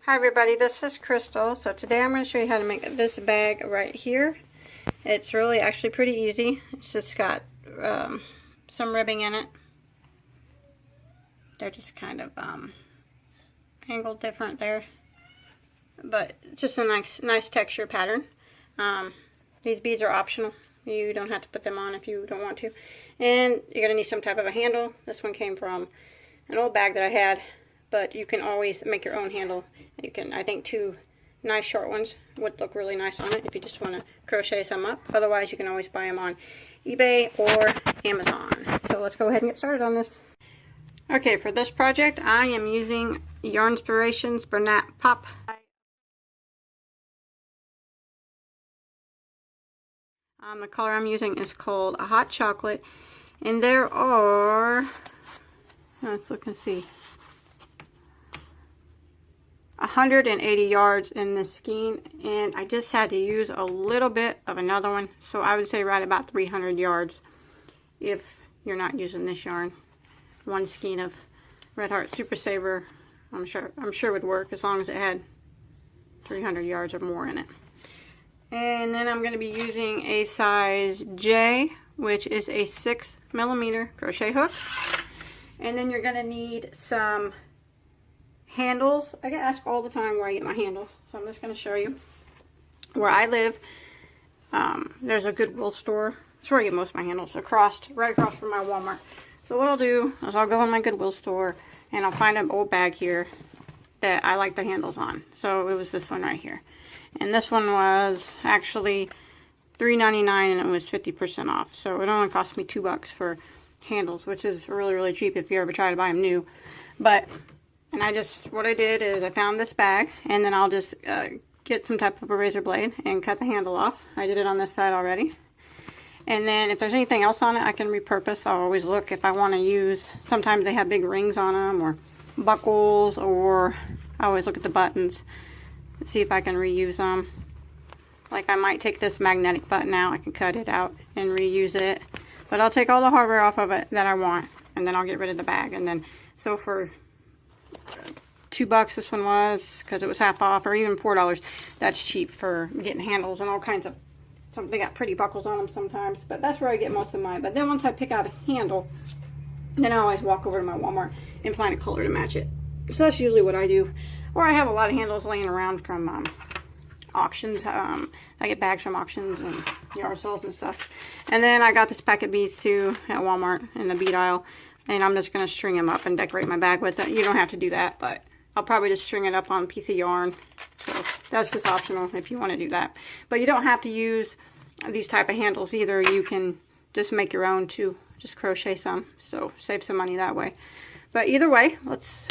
Hi everybody, this is Crystal. So today I'm going to show you how to make this bag right here. It's really actually pretty easy. It's just got some ribbing in it. They're just kind of angled different there, but just a nice texture pattern. These beads are optional. You don't have to put them on if you don't want to. And you're going to need some type of a handle. This one came from an old bag that I had, but you can always make your own handle. You can, I think, 2 nice short ones would look really nice on it if you just want to crochet some up. Otherwise, you can always buy them on eBay or Amazon. So let's go ahead and get started on this. Okay, for this project, I am using Yarnspirations Bernat Pop. The color I'm using is called a Hot Chocolate, and there are, let's look and see, 180 yards in this skein, and I just had to use a little bit of another one, so I would say right about 300 yards if you're not using this yarn. One skein of Red Heart Super Saver I'm sure would work as long as it had 300 yards or more in it. And then I'm going to be using a size J, which is a 6mm crochet hook. And then you're going to need some handles. I get asked all the time where I get my handles, so I'm just going to show you. Where I live, there's a Goodwill store. That's where I get most of my handles, right across from my Walmart. So what I'll do is I'll go in my Goodwill store and I'll find an old bag here that I like the handles on. So it was this one right here. And this one was actually $3.99 and it was 50% off. So it only cost me $2 for handles, which is really, really cheap if you ever try to buy them new. But, and what I did is I found this bag, and then I'll just get some type of a razor blade and cut the handle off. I did it on this side already. And then if there's anything else on it, I can repurpose. I'll always look if I want to use, sometimes they have big rings on them or buckles, or I always look at the buttons. See if I can reuse them. Like I might take this magnetic button out, I can cut it out and reuse it. But I'll take all the hardware off of it that I want, and then I'll get rid of the bag. And then, so for $2 this one was, because it was half off, or even $4, that's cheap for getting handles and all kinds of, they got pretty buckles on them sometimes, but that's where I get most of mine. But then once I pick out a handle, then I always walk over to my Walmart and find a color to match it. So that's usually what I do. Or I have a lot of handles laying around from auctions. I get bags from auctions and yard sales and stuff. And then I got this pack of beads too at Walmart in the bead aisle. And I'm just going to string them up and decorate my bag with it. You don't have to do that, but I'll probably just string it up on a piece of yarn. So that's just optional if you want to do that. But you don't have to use these type of handles either. You can just make your own too. Just crochet some. So save some money that way. But either way, let's...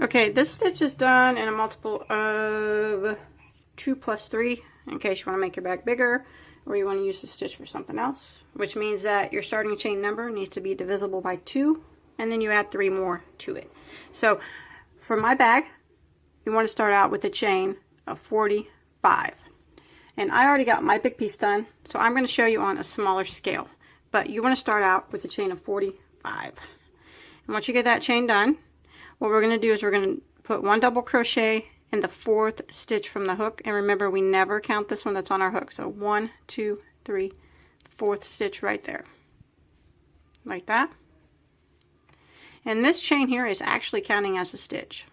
Okay, this stitch is done in a multiple of 2 plus 3 in case you want to make your bag bigger or you want to use the stitch for something else, which means that your starting chain number needs to be divisible by 2, and then you add 3 more to it. So for my bag, you want to start out with a chain of 45. And I already got my big piece done, so I'm going to show you on a smaller scale. But you want to start out with a chain of 45. And once you get that chain done, what we're going to do is we're going to put 1 double crochet in the 4th stitch from the hook. And remember, we never count this one that's on our hook. So 1, 2, 3, 4th stitch right there. Like that. And this chain here is actually counting as a stitch.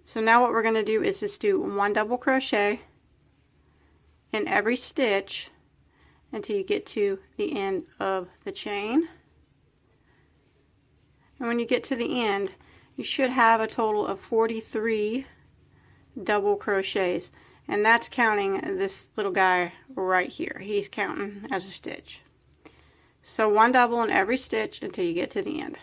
So now what we're going to do is just do 1 double crochet in every stitch until you get to the end of the chain. And when you get to the end, you should have a total of 43 double crochets. And that's counting this little guy right here. He's counting as a stitch. So 1 double in every stitch until you get to the end.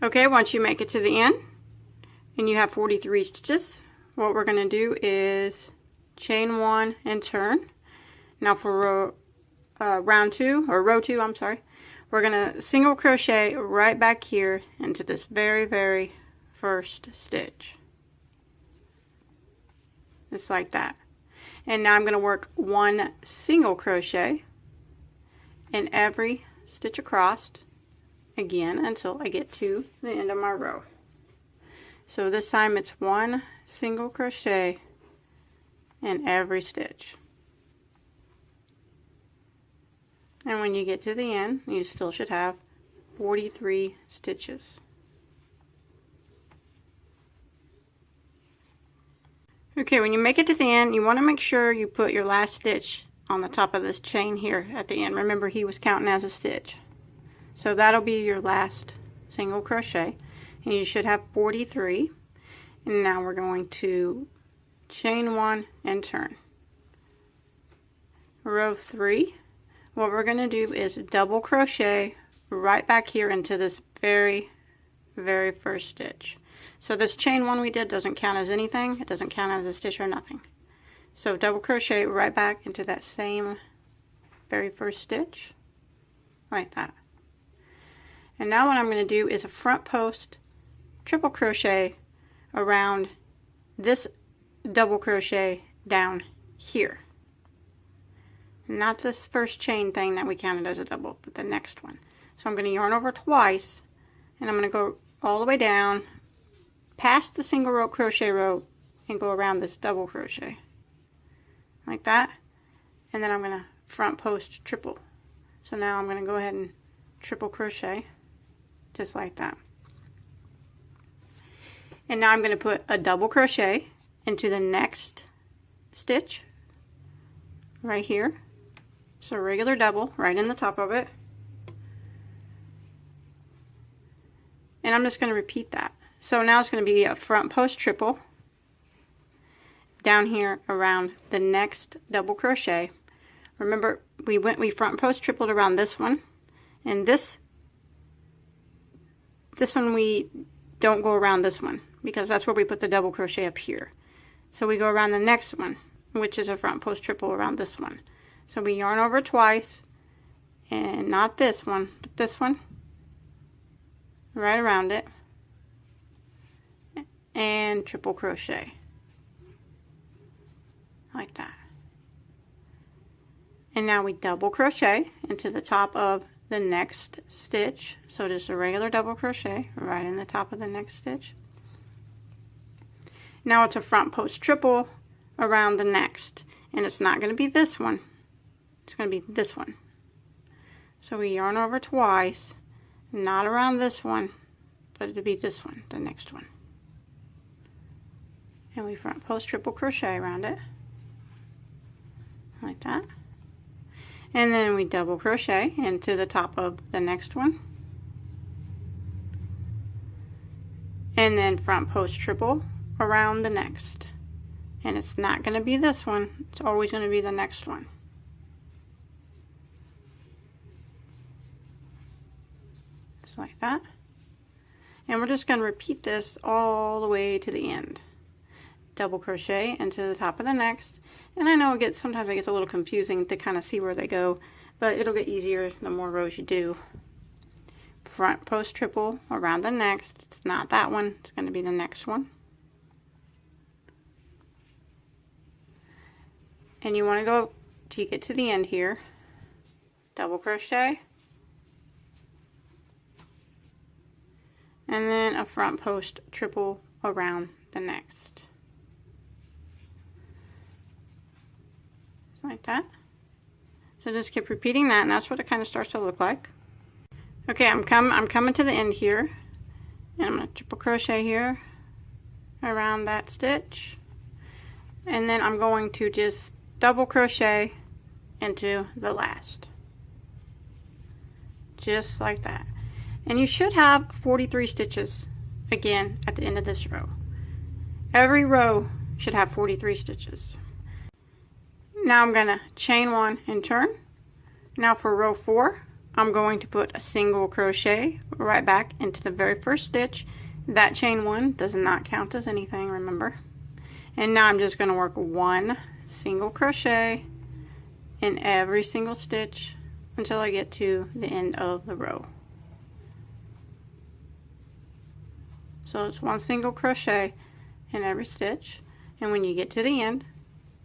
Okay, once you make it to the end and you have 43 stitches, what we're going to do is chain 1 and turn. Now for row 2, I'm sorry, we're going to single crochet right back here into this very, very first stitch. Just like that. And now I'm going to work 1 single crochet in every stitch across again until I get to the end of my row. So this time it's 1 single crochet in every stitch. And when you get to the end, you still should have 43 stitches. Okay, when you make it to the end, you want to make sure you put your last stitch on the top of this chain here at the end. Remember, he was counting as a stitch. So that'll be your last single crochet. And you should have 43. And now we're going to chain 1 and turn. Row 3. What we're going to do is double crochet right back here into this very first stitch. So this chain 1 we did doesn't count as anything. It doesn't count as a stitch or nothing. So double crochet right back into that same very first stitch, like that. And now what I'm going to do is a front post triple crochet around this double crochet down here. Not this first chain thing that we counted as a double, but the next one. So I'm going to yarn over twice, and I'm going to go all the way down past the single row crochet row and go around this double crochet like that. And then I'm going to front post triple. So now I'm going to go ahead and triple crochet just like that. And now I'm going to put a double crochet into the next stitch right here. So a regular double right in the top of it. And I'm just going to repeat that. So now it's going to be a front post triple down here around the next double crochet. Remember, we front post tripled around this one, and this one we don't go around this one because that's where we put the double crochet up here. So we go around the next one, which is a front post triple around this one. So we yarn over twice, and not this one, but this one, right around it, and triple crochet, like that. And now we double crochet into the top of the next stitch. So just a regular double crochet right in the top of the next stitch. Now it's a front post triple around the next, and it's not going to be this one. It's going to be this one. So we yarn over twice, not around this one, but it'll be this one, the next one. And we front post triple crochet around it, like that. And then we double crochet into the top of the next one. And then front post triple around the next. And it's not going to be this one, it's always going to be the next one. Like that. And we're just going to repeat this all the way to the end. Double crochet into the top of the next. And I know sometimes it gets a little confusing to kind of see where they go, but it'll get easier the more rows you do. Front post triple around the next. It's not that one, it's going to be the next one. And you want to go till you get to the end here. Double crochet. And then a front post triple around the next. Just like that. So just keep repeating that, and that's what it kind of starts to look like. Okay, I'm coming to the end here, and I'm going to triple crochet here around that stitch, and then I'm going to just double crochet into the last, just like that. And you should have 43 stitches again at the end of this row. Every row should have 43 stitches. Now I'm going to chain 1 and turn. Now for row 4, I'm going to put a single crochet right back into the very first stitch. That chain 1 does not count as anything, remember. And now I'm just going to work 1 single crochet in every single stitch until I get to the end of the row. So it's 1 single crochet in every stitch, and when you get to the end,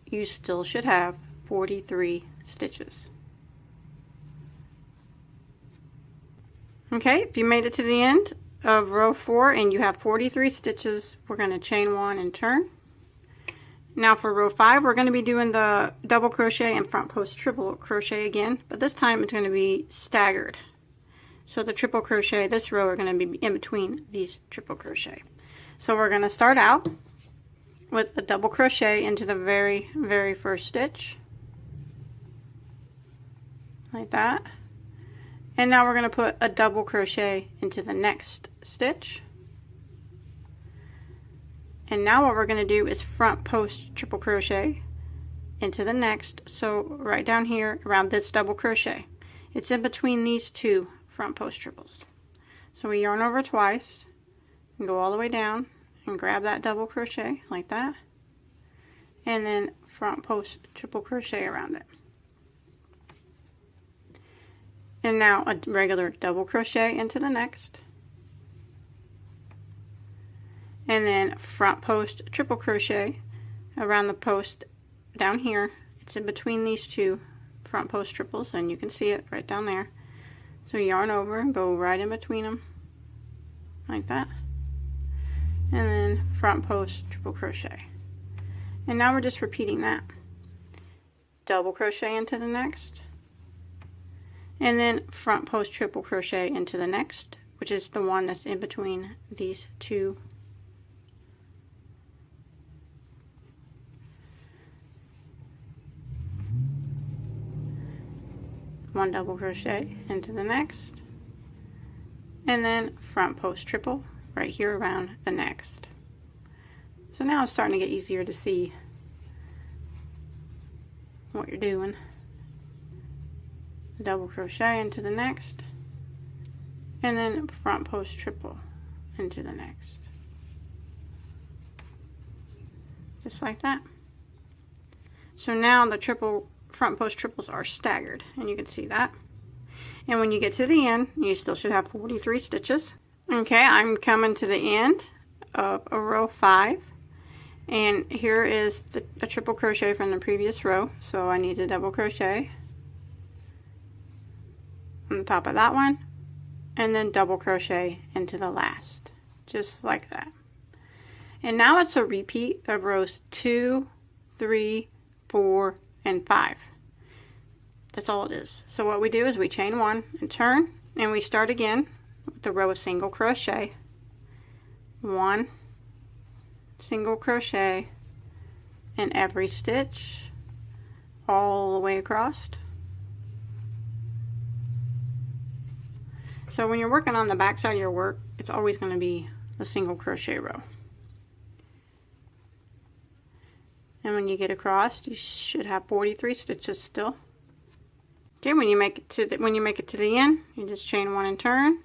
you still should have 43 stitches. Okay, if you made it to the end of row 4 and you have 43 stitches, we're going to chain 1 and turn. Now for row 5, we're going to be doing the double crochet and front post triple crochet again, but this time it's going to be staggered. So the triple crochet, this row, are going to be in between these triple crochet. So we're going to start out with a double crochet into the very first stitch, like that. And now we're going to put a double crochet into the next stitch. And now what we're going to do is front post triple crochet into the next. So right down here around this double crochet, it's in between these two front post triples. So we yarn over twice and go all the way down and grab that double crochet like that, and then front post triple crochet around it. And now a regular double crochet into the next, and then front post triple crochet around the post down here. It's in between these two front post triples, and you can see it right down there. So yarn over and go right in between them like that, and then front post triple crochet. And now we're just repeating that. Double crochet into the next, and then front post triple crochet into the next, which is the one that's in between these two. One double crochet into the next, and then front post triple right here around the next. So now it's starting to get easier to see what you're doing. Double crochet into the next, and then front post triple into the next, just like that. So now the front post triples are staggered, and you can see that. And when you get to the end, you still should have 43 stitches. Okay, I'm coming to the end of a row 5, and here is a triple crochet from the previous row. So I need a double crochet on the top of that one, and then double crochet into the last, just like that. And now it's a repeat of rows 2, 3, 4, and 5. That's all it is. So what we do is we chain 1 and turn, and we start again with the row of single crochet, 1 single crochet in every stitch all the way across. So when you're working on the back side of your work, it's always going to be a single crochet row. And when you get across, you should have 43 stitches still. Okay, when you make it to the end, you just chain 1 and turn.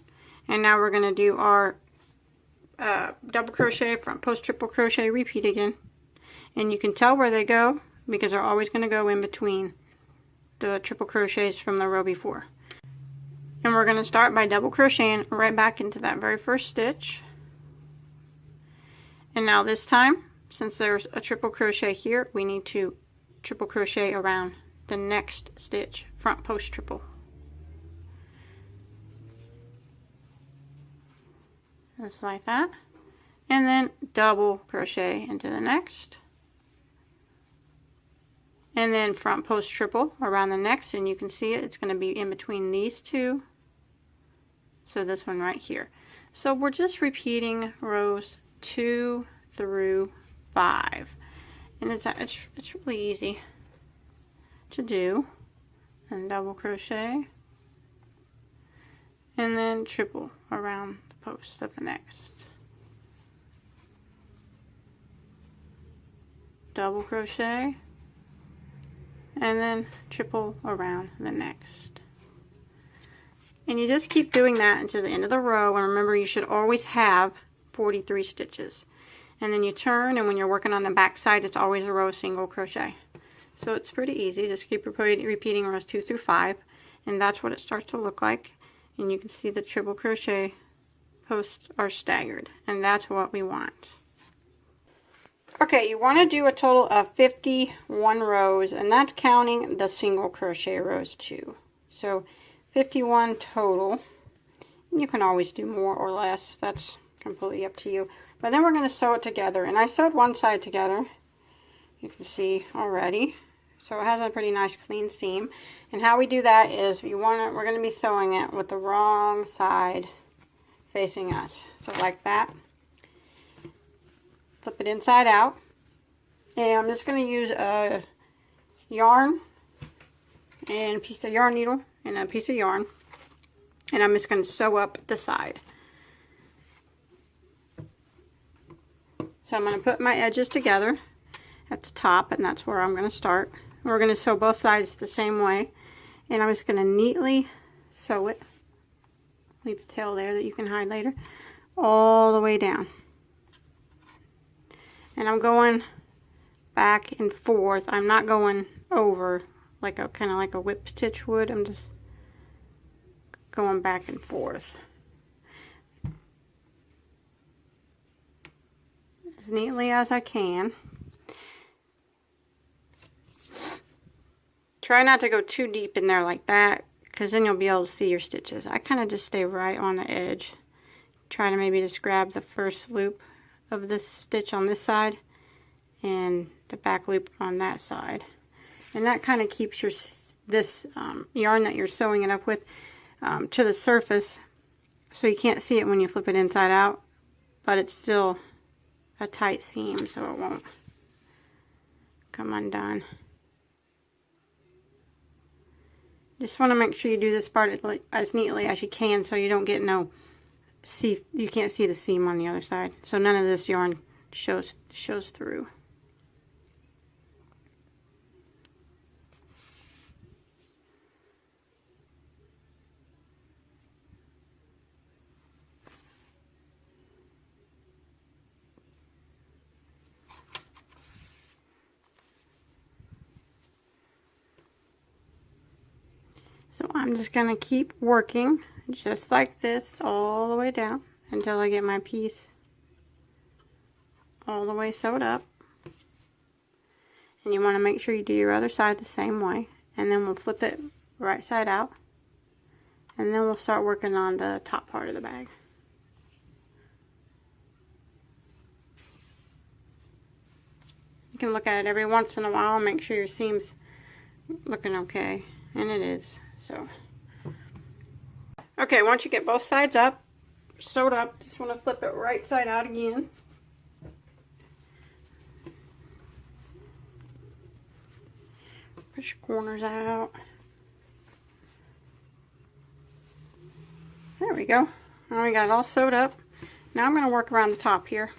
And now we're going to do our double crochet, front post triple crochet, repeat again. And you can tell where they go because they're always going to go in between the triple crochets from the row before. And we're going to start by double crocheting right back into that very first stitch. And now this time, since there's a triple crochet here, we need to triple crochet around the next stitch, front post triple. Just like that. And then double crochet into the next. And then front post triple around the next, and you can see it, it's going to be in between these two. So this one right here. So we're just repeating rows 2 through 5. And it's really easy to do. And double crochet, and then triple around the post of the next. Double crochet, and then triple around the next. And you just keep doing that until the end of the row. And remember, you should always have 43 stitches. And then you turn, and when you're working on the back side, it's always a row of single crochet. So it's pretty easy. Just keep repeating rows 2 through 5, and that's what it starts to look like. And you can see the triple crochet posts are staggered, and that's what we want. Okay, you want to do a total of 51 rows, and that's counting the single crochet rows too. So 51 total. You can always do more or less. That's completely up to you. But then we're going to sew it together. And I sewed one side together. You can see already. So it has a pretty nice clean seam. And how we do that is we're going to be sewing it with the wrong side facing us. So like that. Flip it inside out. And I'm just going to use a yarn and a piece of yarn needle and a piece of yarn. And I'm just going to sew up the side. So I'm going to put my edges together at the top, and that's where I'm going to start. We're going to sew both sides the same way. And I'm just going to neatly sew it. Leave the tail there that you can hide later. All the way down. And I'm going back and forth. I'm not going over like a kind of like a whip stitch would. I'm just going back and forth as neatly as I can. Try not to go too deep in there like that, because then you'll be able to see your stitches. I kind of just stay right on the edge. Try to maybe just grab the first loop of this stitch on this side and the back loop on that side, and that kind of keeps your yarn that you're sewing it up with to the surface, so you can't see it when you flip it inside out, but it's still a tight seam, so it won't come undone. Just want to make sure you do this part as neatly as you can, so you don't get you can't see the seam on the other side, so none of this yarn shows through. So I'm just going to keep working just like this all the way down until I get my piece all the way sewed up. And you want to make sure you do your other side the same way. And then we'll flip it right side out. And then we'll start working on the top part of the bag. You can look at it every once in a while and make sure your seam's looking okay. And it is. So, okay, once you get both sides up, sewed up, just want to flip it right side out again. Push your corners out. There we go. Now we got it all sewed up. Now I'm going to work around the top here.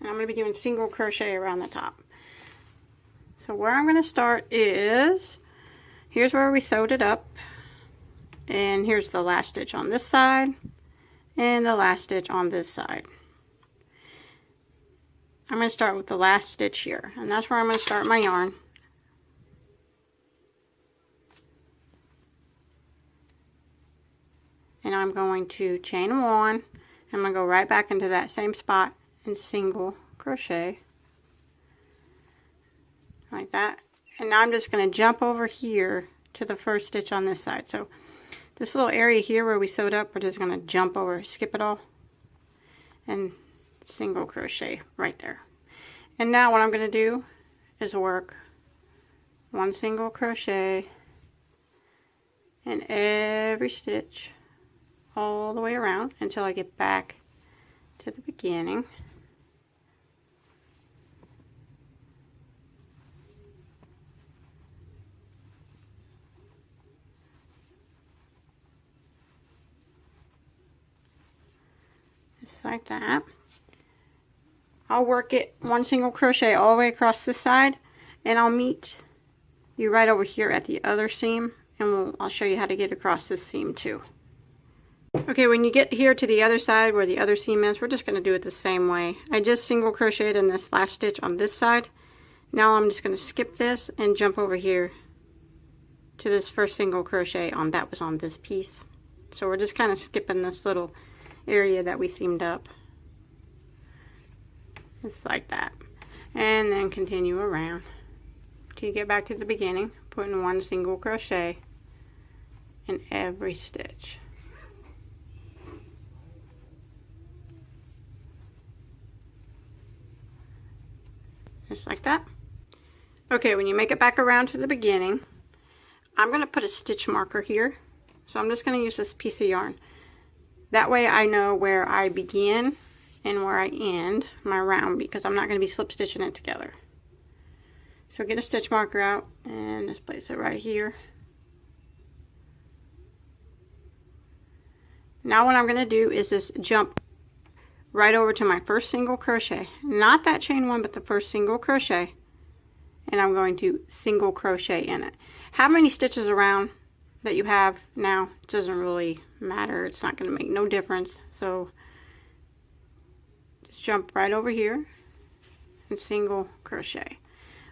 And I'm going to be doing single crochet around the top. So where I'm going to start is, here's where we sewed it up, and here's the last stitch on this side, and the last stitch on this side. I'm going to start with the last stitch here, and that's where I'm going to start my yarn. And I'm going to chain 1, I'm going to go right back into that same spot and single crochet. Like that. And now I'm just going to jump over here to the first stitch on this side. So this little area here where we sewed up, we're just going to jump over, skip it all, and single crochet right there. And now what I'm going to do is work 1 single crochet in every stitch all the way around until I get back to the beginning. Just like that. I'll work it 1 single crochet all the way across this side, and I'll meet you right over here at the other seam, and I'll show you how to get across this seam too. Okay, when you get here to the other side where the other seam is, we're just going to do it the same way. I just single crocheted in this last stitch on this side. Now I'm just going to skip this and jump over here to this first single crochet that was on this piece. So we're just kind of skipping this little area that we seamed up. Just like that. And then continue around till you get back to the beginning, putting 1 single crochet in every stitch. Just like that. Okay, when you make it back around to the beginning, I'm going to put a stitch marker here. So I'm just going to use this piece of yarn. That way I know where I begin and where I end my round, because I'm not going to be slip stitching it together. So get a stitch marker out and just place it right here. Now what I'm going to do is just jump right over to my first single crochet. Not that chain one, but the first single crochet. And I'm going to single crochet in it. How many stitches around that you have now, it doesn't really matter. It's not going to make no difference. So just jump right over here and single crochet.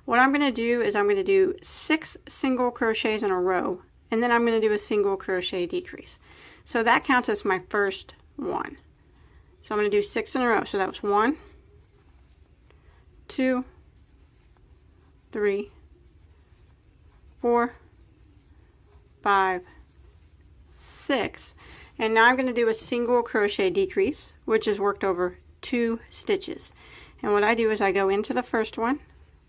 What I'm going to do is I'm going to do 6 single crochets in a row, and then I'm going to do a single crochet decrease. So that counts as my first one. So I'm going to do 6 in a row. So that was 1, 2, 3, 4, 5, 6, and now I'm going to do a single crochet decrease, which is worked over 2 stitches. And what I do is I go into the first one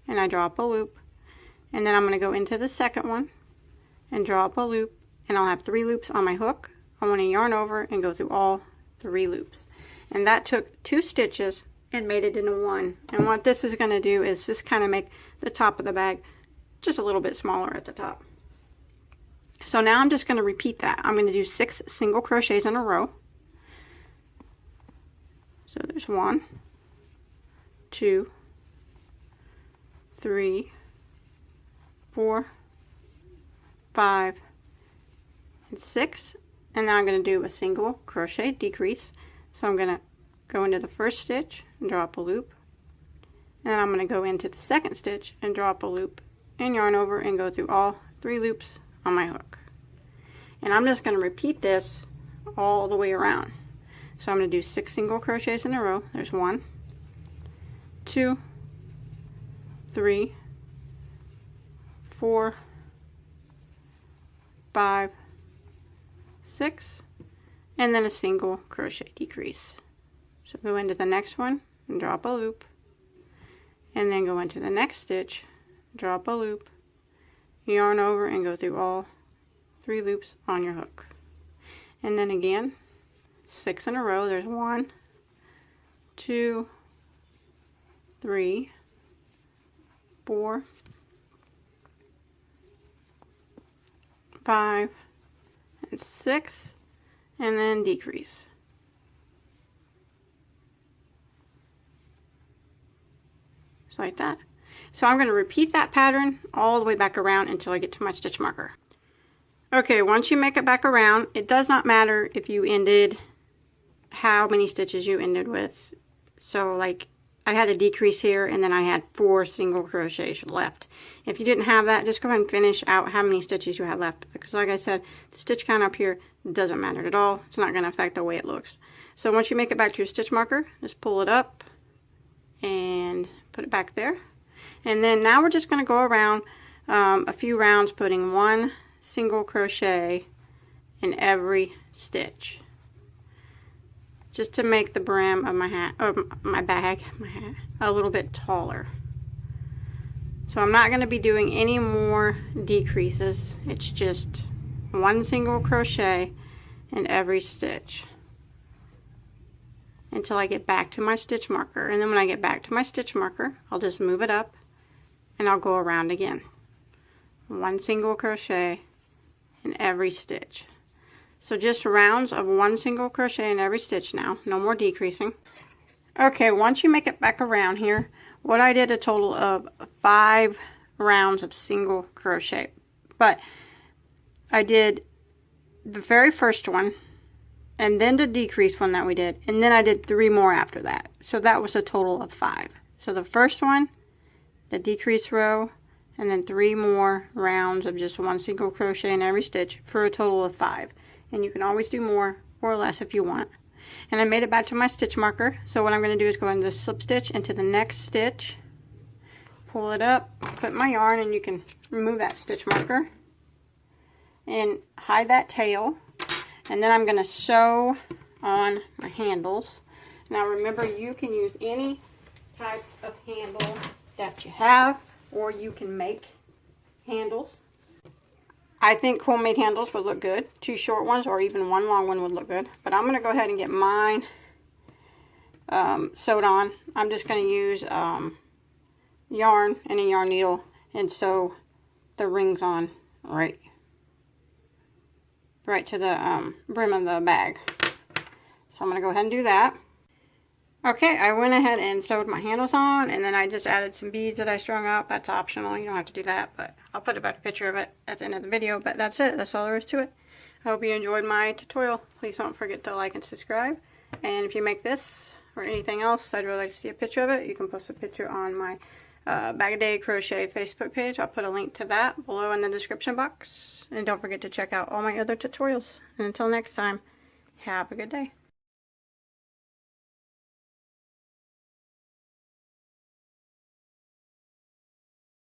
and I draw up a loop, and then I'm going to go into the second one and draw up a loop, and I'll have 3 loops on my hook. I want to yarn over and go through all 3 loops, and that took 2 stitches and made it into one. And what this is going to do is just kind of make the top of the bag just a little bit smaller at the top. So now I'm just going to repeat that. I'm going to do 6 single crochets in a row. So there's 1, 2, 3, 4, 5, and 6. And now I'm going to do a single crochet decrease. So I'm going to go into the first stitch and draw up a loop. And then I'm going to go into the second stitch and draw up a loop and yarn over and go through all 3 loops on my hook. And I'm just going to repeat this all the way around. So I'm going to do 6 single crochets in a row. There's 1, 2, 3, 4, 5, 6, and then a single crochet decrease. So go into the next one and draw up a loop, and then go into the next stitch, draw up a loop, yarn over and go through all 3 loops on your hook. And then again, 6 in a row. There's 1, 2, 3, 4, 5, and 6, and then decrease. Just like that. So I'm going to repeat that pattern all the way back around until I get to my stitch marker. Okay, once you make it back around, it does not matter if you ended, how many stitches you ended with. So like I had a decrease here, and then I had 4 single crochets left. If you didn't have that, just go ahead and finish out how many stitches you had left, because like I said, the stitch count up here doesn't matter at all. It's not going to affect the way it looks. So once you make it back to your stitch marker, just pull it up and put it back there. And then now we're just going to go around a few rounds, putting 1 single crochet in every stitch, just to make the brim of my hat, or my hat, a little bit taller. So I'm not going to be doing any more decreases. It's just 1 single crochet in every stitch until I get back to my stitch marker. And then when I get back to my stitch marker, I'll just move it up and I'll go around again. 1 single crochet in every stitch. So just rounds of 1 single crochet in every stitch now, no more decreasing. Okay, once you make it back around here, what I did a total of 5 rounds of single crochet. But I did the very first one, and then the decrease one that we did, and then I did 3 more after that. So that was a total of 5. So the first one, the decrease row, and then 3 more rounds of just 1 single crochet in every stitch for a total of 5. And you can always do more or less if you want. And I made it back to my stitch marker. So what I'm going to do is go into the slip stitch into the next stitch, pull it up, put my yarn, and you can remove that stitch marker. and hide that tail. And then I'm going to sew on my handles. Now remember, you can use any types of handle that you have, or you can make handles. I think homemade handles would look good. 2 short ones or even 1 long one would look good. But I'm going to go ahead and get mine sewed on. I'm just going to use yarn and a yarn needle and sew the rings on right to the brim of the bag. So I'm going to go ahead and do that. Okay, I went ahead and sewed my handles on, and then I just added some beads that I strung up. That's optional. You don't have to do that, but I'll put a better picture of it at the end of the video. But that's it. That's all there is to it. I hope you enjoyed my tutorial. Please don't forget to like and subscribe. And if you make this or anything else, I'd really like to see a picture of it. You can post a picture on my Bagoday Crochet Facebook page. I'll put a link to that below in the description box. And don't forget to check out all my other tutorials. And until next time, have a good day.